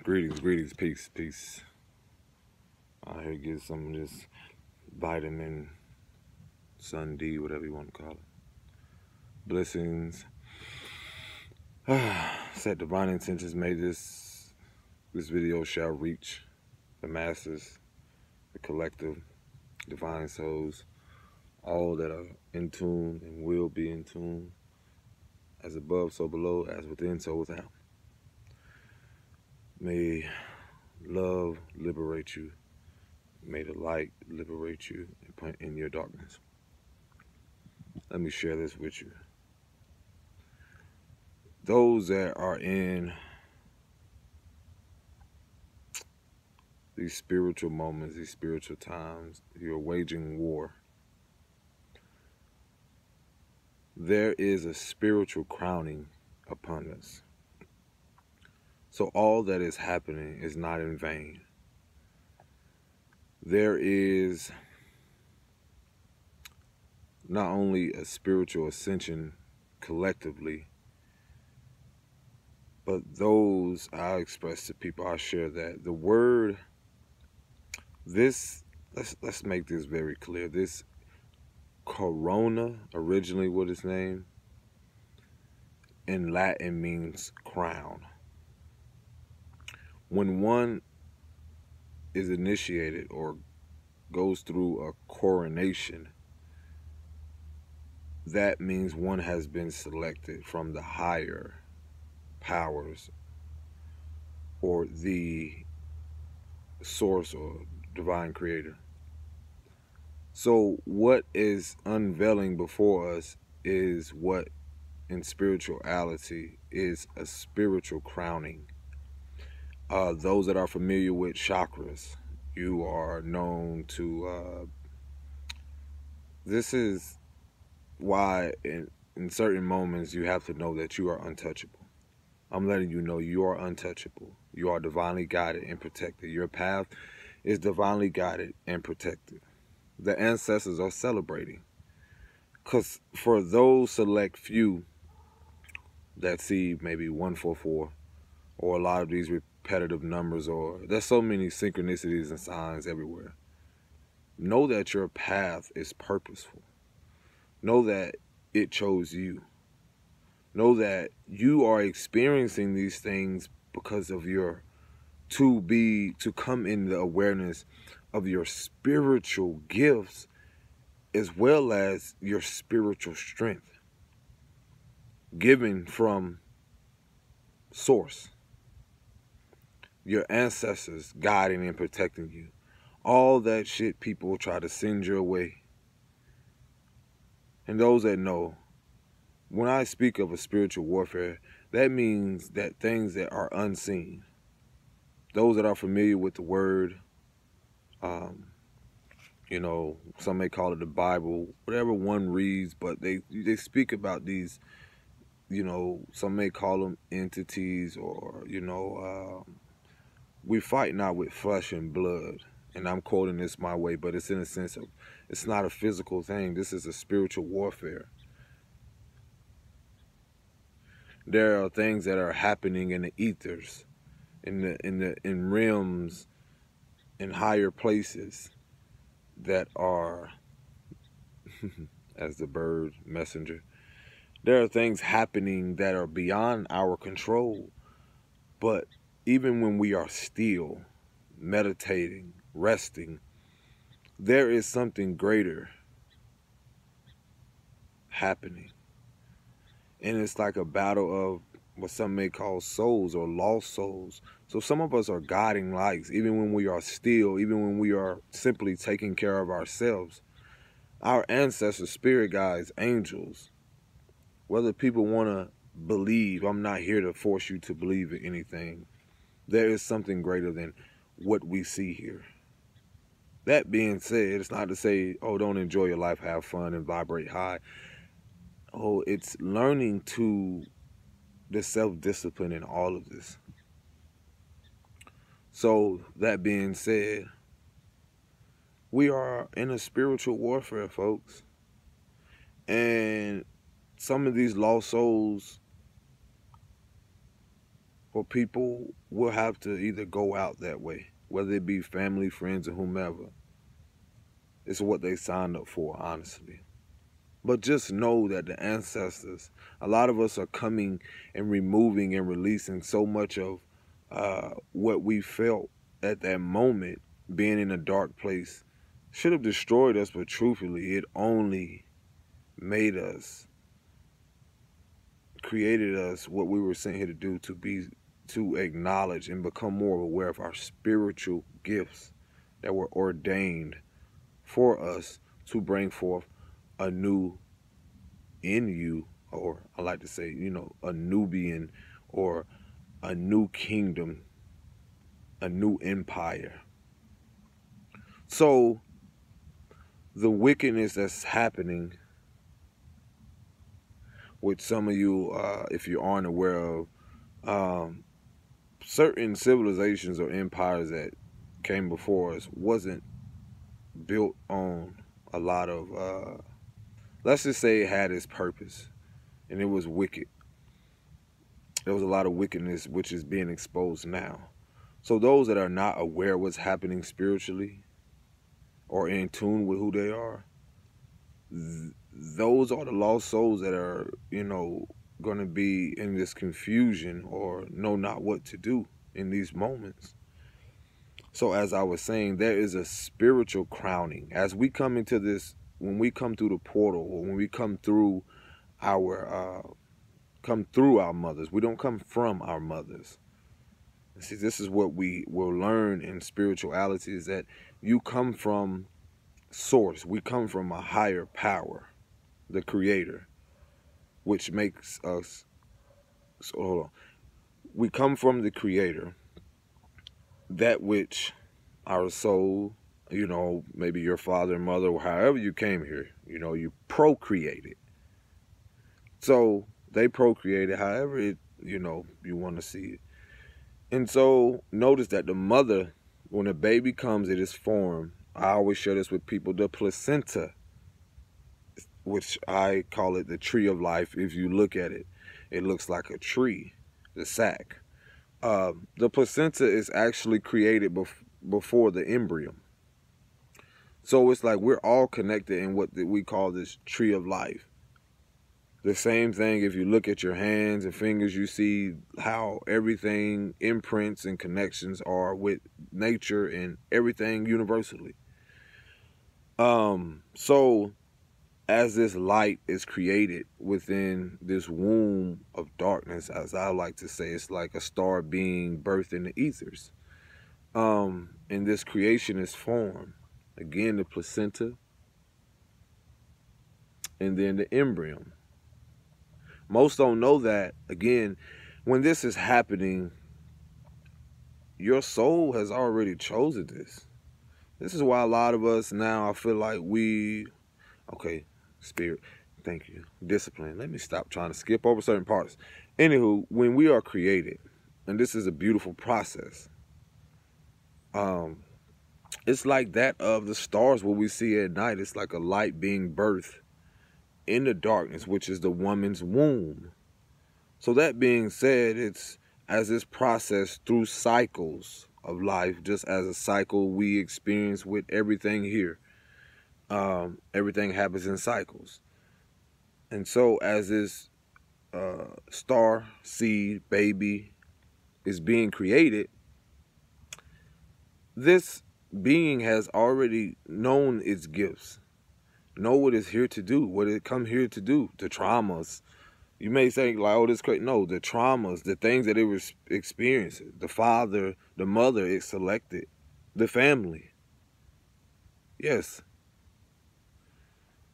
Greetings, peace. I here get some of this vitamin, sun D, whatever you want to call it. Blessings. Set divine intentions. May this video shall reach the masses, the collective, divine souls, all that are in tune and will be in tune, as above, so below, as within, so without. May love liberate you. May the light liberate you in your darkness. Let me share this with you. Those that are in these spiritual moments, these spiritual times, you're waging war. There is a spiritual crowning upon us. So all that is happening is not in vain. There is not only a spiritual ascension collectively, but those I express to people, I share that the word, let's make this very clear. This corona, originally what its name in Latin means crown. When one is initiated or goes through a coronation, that means one has been selected from the higher powers or the source or divine creator. So what is unveiling before us is what in spirituality is a spiritual crowning. Those that are familiar with chakras, you are known to, this is why in certain moments you have to know that you are untouchable. I'm letting you know you are untouchable. You are divinely guided and protected. Your path is divinely guided and protected. The ancestors are celebrating. Because for those select few that see maybe 144 or a lot of these repetitive numbers, or there's so many synchronicities and signs everywhere, know that your path is purposeful. Know that it chose you. Know that you are experiencing these things because of your to come in the awareness of your spiritual gifts as well as your spiritual strength given from source, your ancestors guiding and protecting you. All that shit people try to send your way. And those that know, when I speak of a spiritual warfare, that means that things that are unseen, those that are familiar with the word, you know, some may call it the Bible, whatever one reads, but they speak about these, you know, some may call them entities, or, you know, we fight not with flesh and blood. And I'm quoting this my way, but it's in a sense of, it's not a physical thing. This is a spiritual warfare. There are things that are happening in the ethers, in realms, in higher places that are, as the bird messenger, there are things happening that are beyond our control. But even when we are still, meditating, resting, there is something greater happening. And it's like a battle of what some may call souls or lost souls. So some of us are guiding lights, even when we are still, even when we are simply taking care of ourselves. Our ancestors, spirit guides, angels, whether people want to believe, I'm not here to force you to believe in anything. There is something greater than what we see here. That being said, it's not to say, oh, don't enjoy your life, have fun, and vibrate high. Oh, it's learning to the self-discipline in all of this. So, that being said, we are in a spiritual warfare, folks. And some of these lost souls But people will have to either go out that way, whether it be family, friends, or whomever. It's what they signed up for, honestly. But just know that the ancestors, a lot of us are coming and removing and releasing so much of what we felt at that moment, being in a dark place, should have destroyed us, but truthfully, it only made us, created us what we were sent here to do, to acknowledge and become more aware of our spiritual gifts that were ordained for us to bring forth a new in you, or I like to say, a Nubian, or a new kingdom, a new empire. So the wickedness that's happening, which some of you, if you aren't aware of, certain civilizations or empires that came before us wasn't built on a lot of, let's just say it had its purpose, and it was wicked. There was a lot of wickedness which is being exposed now. So those that are not aware of what's happening spiritually or in tune with who they are, those are the lost souls that are, going to be in this confusion or know not what to do in these moments. So as I was saying, there is a spiritual crowning. As we come into this, when we come through the portal, or when we come through our mothers, we don't come from our mothers. See, this is what we will learn in spirituality, is that you come from source. We come from a higher power, the creator, which makes us, so hold on. We come from the creator, that which our soul, maybe your father and mother, or however you came here, you procreated. So they procreated however it, you want to see it. And so notice that the mother, when a baby comes, it is formed. I always share this with people. The placenta, which I call it the tree of life. If you look at it, it looks like a tree, the sac. The placenta is actually created before the embryo. So it's like we're all connected in what we call this tree of life. The same thing, if you look at your hands and fingers, you see how everything, imprints and connections are with nature and everything universally. So as this light is created within this womb of darkness, as I like to say, it's like a star being birthed in the ethers. And this creation is formed. Again, the placenta, and then the embryo. Most don't know that, again, when this is happening, your soul has already chosen this. This is why a lot of us now, I feel like okay, spirit, thank you, discipline. Let me stop trying to skip over certain parts. Anywho, when we are created, and this is a beautiful process, it's like that of the stars, what we see at night. It's like a light being birthed in the darkness, which is the woman's womb. So that being said, it's as this process through cycles of life, just as a cycle we experience with everything here. Everything happens in cycles. And so as this star, seed, baby is being created, this being has already known its gifts, know what it's here to do, what it come here to do, the traumas. You may think like, oh, this crazy. No, the traumas, the things that it was experiencing, the father, the mother, it selected, the family. Yes.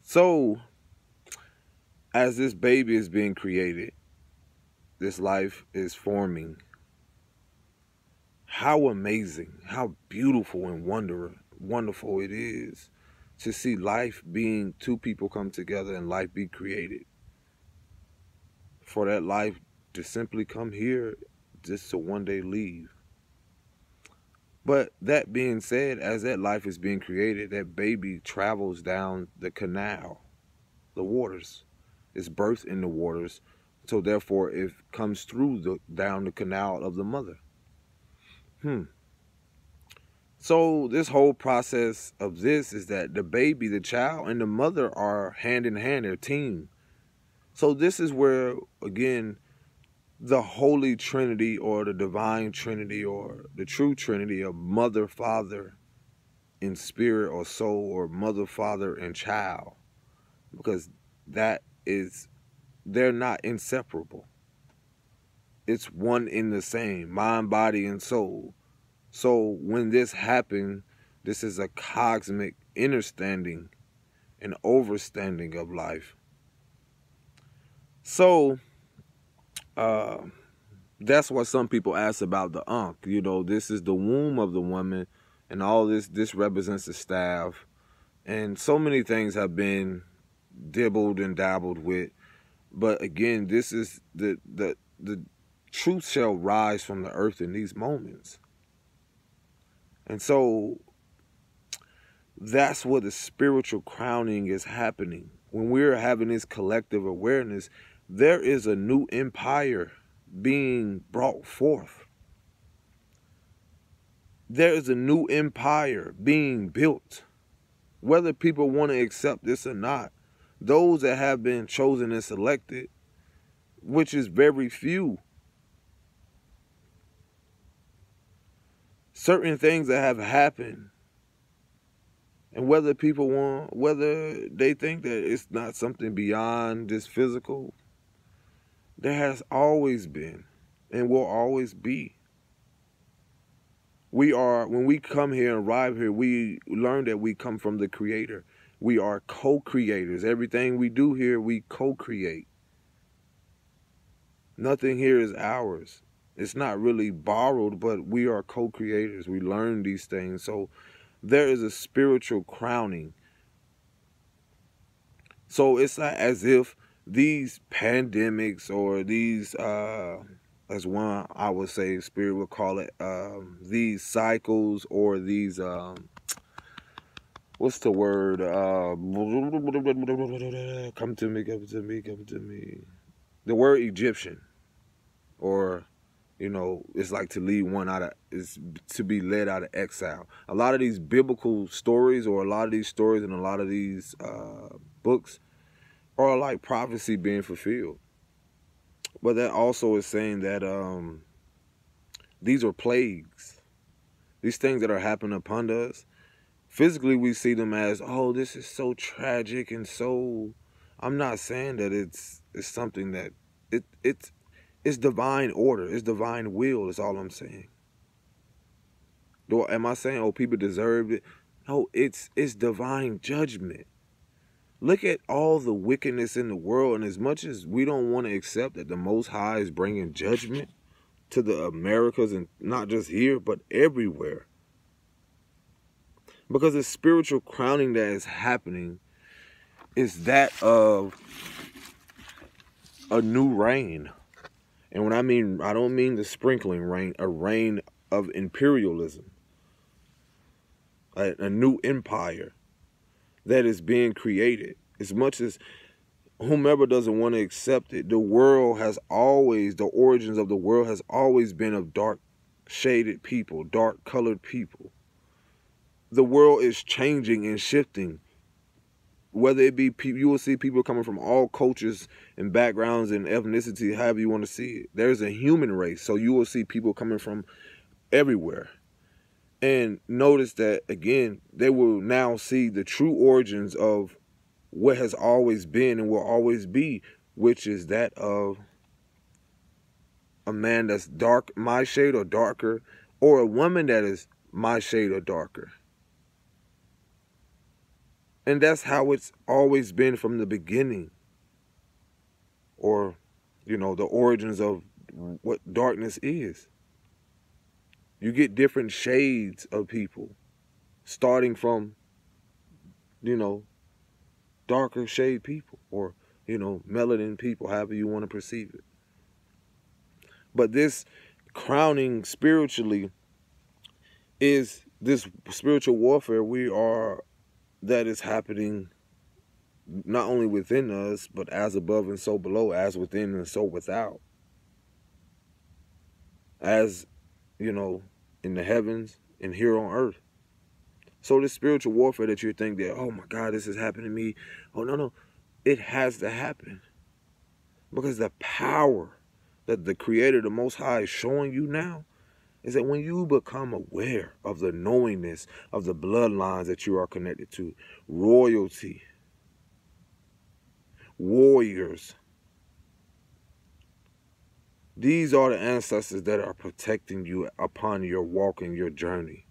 So, as this baby is being created, this life is forming. How amazing, how beautiful and wonderful it is to see life being, two people come together and life be created. For that life to simply come here just to one day leave. But that being said, as that life is being created, that baby travels down the canal, the waters. It's birthed in the waters So therefore, it comes through down the canal of the mother. So this whole process of this is that the baby, the child, and the mother are hand in hand, they're a team. So this is where, again, the Holy Trinity or the Divine Trinity or the true Trinity of mother, father, and spirit or soul, or mother, father, and child, because they're not inseparable. It's one in the same, mind, body, and soul. So when this happened, this is a cosmic understanding and overstanding of life. So that's what some people ask about the Ankh. This is the womb of the woman, and all this represents the staff. And so many things have been dibbled and dabbled with. But again, this is the truth shall rise from the earth in these moments. And so that's where the spiritual crowning is happening. When we're having this collective awareness, there is a new empire being brought forth. There is a new empire being built. Whether people want to accept this or not, those that have been chosen and selected, which is very few, certain things that have happened, and whether they think that it's not something beyond this physical, there has always been and will always be. When we come here and arrive here, we learn that we come from the Creator. We are co-creators. Everything we do here, we co-create. Nothing here is ours. It's not really borrowed, but we are co-creators. We learn these things. So there is a spiritual crowning. So it's not as if these pandemics or these, as one I would say, Spirit would call it, these cycles or these, what's the word? Come to me. The word Egyptian, or it's like to lead one is to be led out of exile. A lot of these biblical stories, or a lot of these stories, and a lot of these books are like prophecy being fulfilled. But that also is saying that these are plagues. These things that are happening upon us, physically we see them as, oh, this is so tragic and so. I'm not saying that it's something that it's divine order, it's divine will, is all I'm saying. Am I saying, oh, people deserved it? No, it's divine judgment. Look at all the wickedness in the world, and as much as we don't want to accept that the Most High is bringing judgment to the Americas, and not just here, but everywhere. Because the spiritual crowning that is happening is that of a new reign. And when I don't mean the sprinkling rain, a reign of imperialism. A new empire that is being created. As much as whomever doesn't want to accept it, the origins of the world has always been of dark shaded people, dark colored people. The world is changing and shifting. Whether it be people, you will see people coming from all cultures and backgrounds and ethnicity, however you want to see it. There's a human race, so you will see people coming from everywhere. And notice that, again, they will now see the true origins of what has always been and will always be, which is that of a man that's dark, my shade or darker, or a woman that is my shade or darker. And that's how it's always been from the beginning. Or, the origins of what darkness is. You get different shades of people, starting from, darker shade people, or, melanin people, however you want to perceive it. But this crowning spiritually is this spiritual warfare that is happening not only within us, but as above and so below, as within and so without. As, in the heavens and here on earth. So this spiritual warfare that you think that, oh my God, this is happening to me. Oh, no. It has to happen. Because the power that the Creator, the Most High, is showing you now is that when you become aware of the knowingness of the bloodlines that you are connected to, royalty, warriors, these are the ancestors that are protecting you upon your walk and your journey.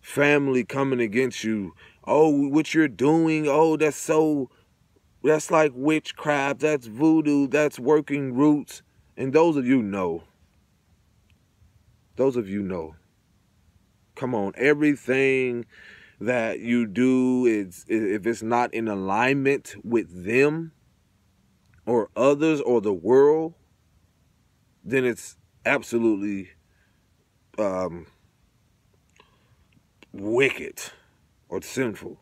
Family coming against you. Oh, what you're doing, oh, that's like witchcraft, that's voodoo, that's working roots. And those of you know. Come on, everything that you do, if it's not in alignment with them or others or the world, then it's absolutely wicked or sinful.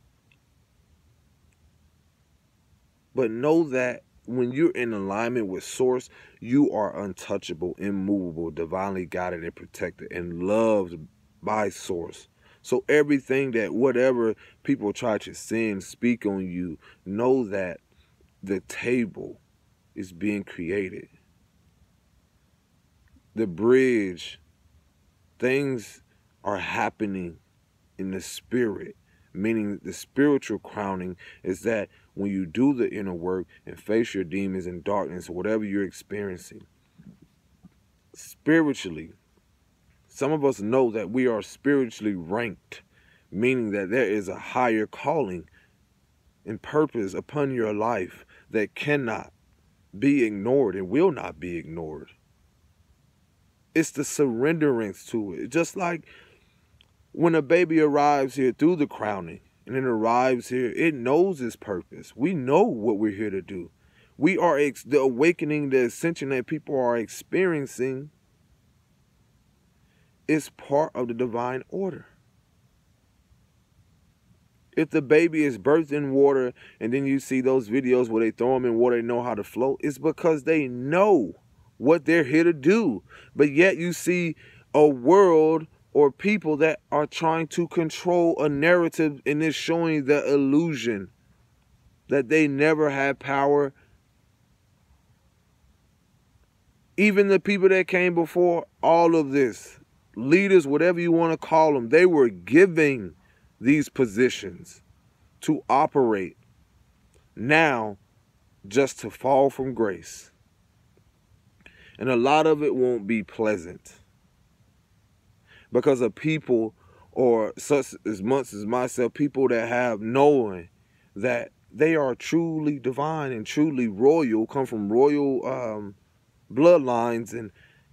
But know that when you're in alignment with Source, you are untouchable, immovable, divinely guided and protected and loved by Source. So everything that whatever people try to sin, speak on you, know that the table is being created. The bridge, things are happening in the spirit, meaning the spiritual crowning is that when you do the inner work and face your demons and darkness, whatever you're experiencing, spiritually, some of us know that we are spiritually ranked, meaning that there is a higher calling and purpose upon your life that cannot be ignored and will not be ignored. It's the surrenderance to it. Just like when a baby arrives here through the crowning and it arrives here, it knows its purpose. We know what we're here to do. We are the awakening, the ascension that people are experiencing is part of the divine order. If the baby is birthed in water and then you see those videos where they throw them in water and know how to float, it's because they know what they're here to do. But yet you see a world or people that are trying to control a narrative and is showing the illusion that they never had power. Even the people that came before all of this, leaders, whatever you want to call them, they were giving these positions to operate now just to fall from grace. And a lot of it won't be pleasant because of people, or such as much as myself, people that have knowing that they are truly divine and truly royal, come from royal bloodlines, and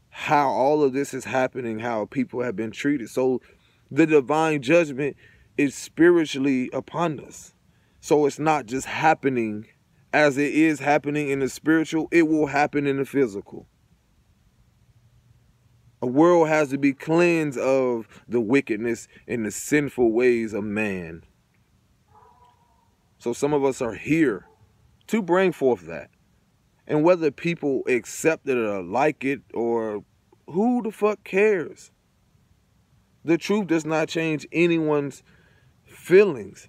how all of this is happening, how people have been treated. So the divine judgment is spiritually upon us. So it's not just happening as it is happening in the spiritual, it will happen in the physical. A world has to be cleansed of the wickedness and the sinful ways of man. So some of us are here to bring forth that. And whether people accept it or like it, or who the fuck cares? The truth does not change anyone's feelings.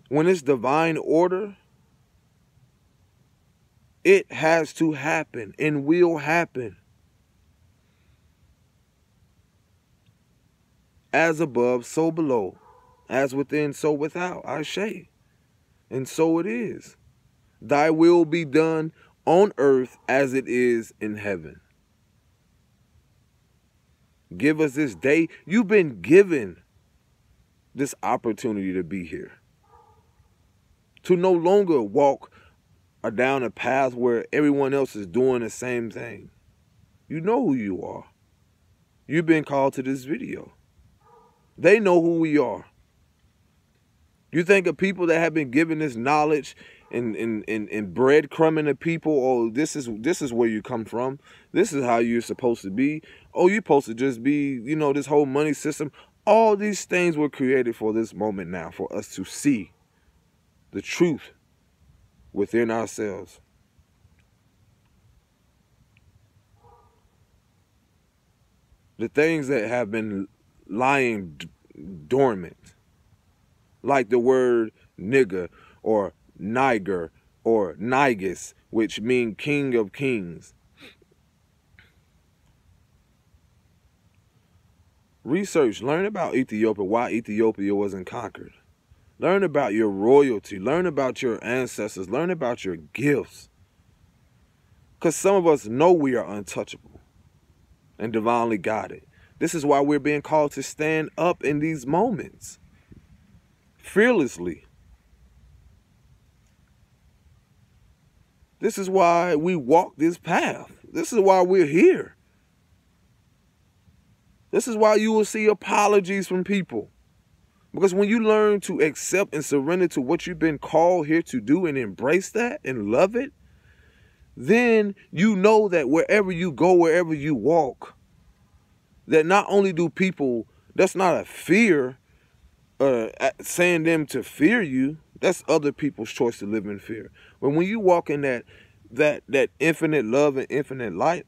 When it's divine order, it has to happen and will happen. As above, so below. As within, so without. Ashe. And so it is. Thy will be done on earth as it is in heaven. Give us this day. You've been given this opportunity to be here. To no longer walk down a path where everyone else is doing the same thing. You know who you are. You've been called to this video. They know who we are. You think of people that have been given this knowledge and breadcrumbing the people, oh, this is where you come from. This is how you're supposed to be. Oh, you're supposed to just be, this whole money system. All these things were created for this moment now, for us to see the truth within ourselves. The things that have been lying dormant, like the word nigger or Niger or Nigus, which mean king of kings. Research, learn about Ethiopia, why Ethiopia wasn't conquered. Learn about your royalty. Learn about your ancestors. Learn about your gifts. Because some of us know we are untouchable and divinely guided. This is why we're being called to stand up in these moments fearlessly. This is why we walk this path. This is why we're here. This is why you will see apologies from people. Because when you learn to accept and surrender to what you've been called here to do and embrace that and love it, then you know that wherever you go, wherever you walk, that not only do people, that's not a fear, saying them to fear you, that's other people's choice to live in fear. But when you walk in that infinite love and infinite light,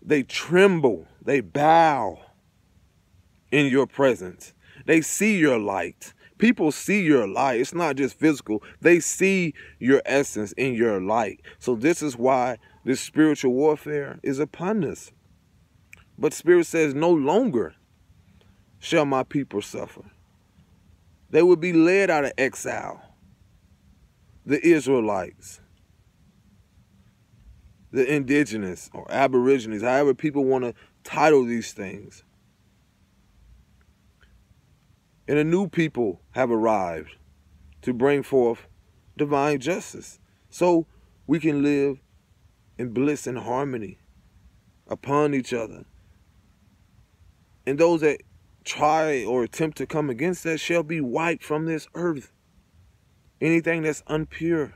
they tremble, they bow in your presence. They see your light. People see your light. It's not just physical. They see your essence in your light. So this is why this spiritual warfare is upon us. But Spirit says, no longer shall my people suffer. They will be led out of exile. The Israelites, the indigenous or aborigines, however people want to title these things. And a new people have arrived to bring forth divine justice. So we can live in bliss and harmony upon each other. And those that try or attempt to come against that shall be wiped from this earth. Anything that's unpure,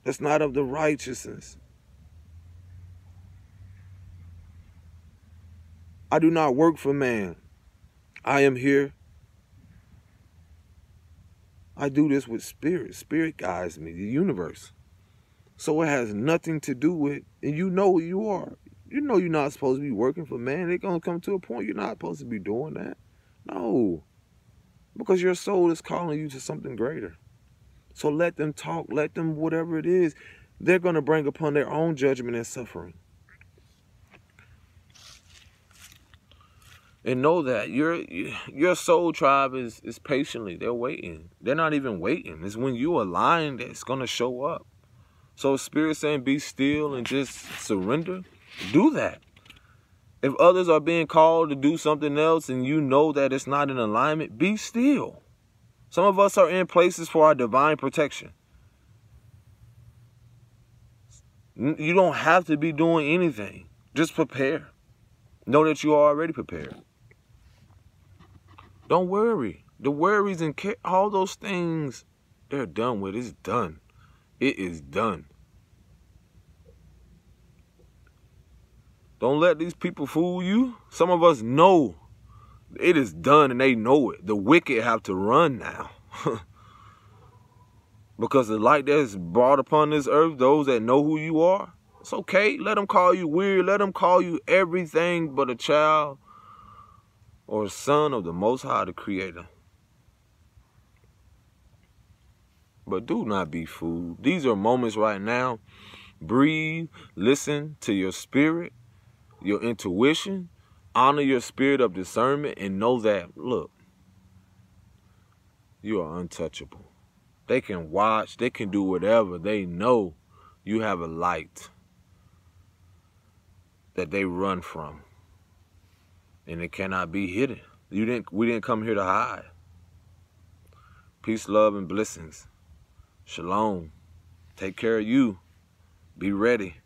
that's not of the righteousness. I do not work for man. I am here. I do this with spirit. Spirit guides me, the universe. So it has nothing to do with, and you know who you are. You know you're not supposed to be working for man. They're going to come to a point you're not supposed to be doing that. No. Because your soul is calling you to something greater. So let them talk. Let them, whatever it is, they're going to bring upon their own judgment and suffering. And know that your soul tribe is patiently. They're waiting. They're not even waiting. It's when you align that it's going to show up. So Spirit saying be still and just surrender. Do that. If others are being called to do something else and you know that it's not in alignment, be still. Some of us are in places for our divine protection. You don't have to be doing anything. Just prepare. Know that you are already prepared. Don't worry. The worries and all those things, they're done with. It's done. It is done. Don't let these people fool you. Some of us know it is done and they know it. The wicked have to run now. Because the light that's brought upon this earth, those that know who you are, it's okay. Let them call you weird. Let them call you everything but a child or a son of the Most High, the Creator. But do not be fooled. These are moments right now. Breathe. Listen to your spirit, your intuition. Honor your spirit of discernment and know that, look, you are untouchable. They can watch. They can do whatever. They know you have a light that they run from. And it cannot be hidden. We didn't come here to hide. Peace, love, and blessings. Shalom. Take care of you. Be ready.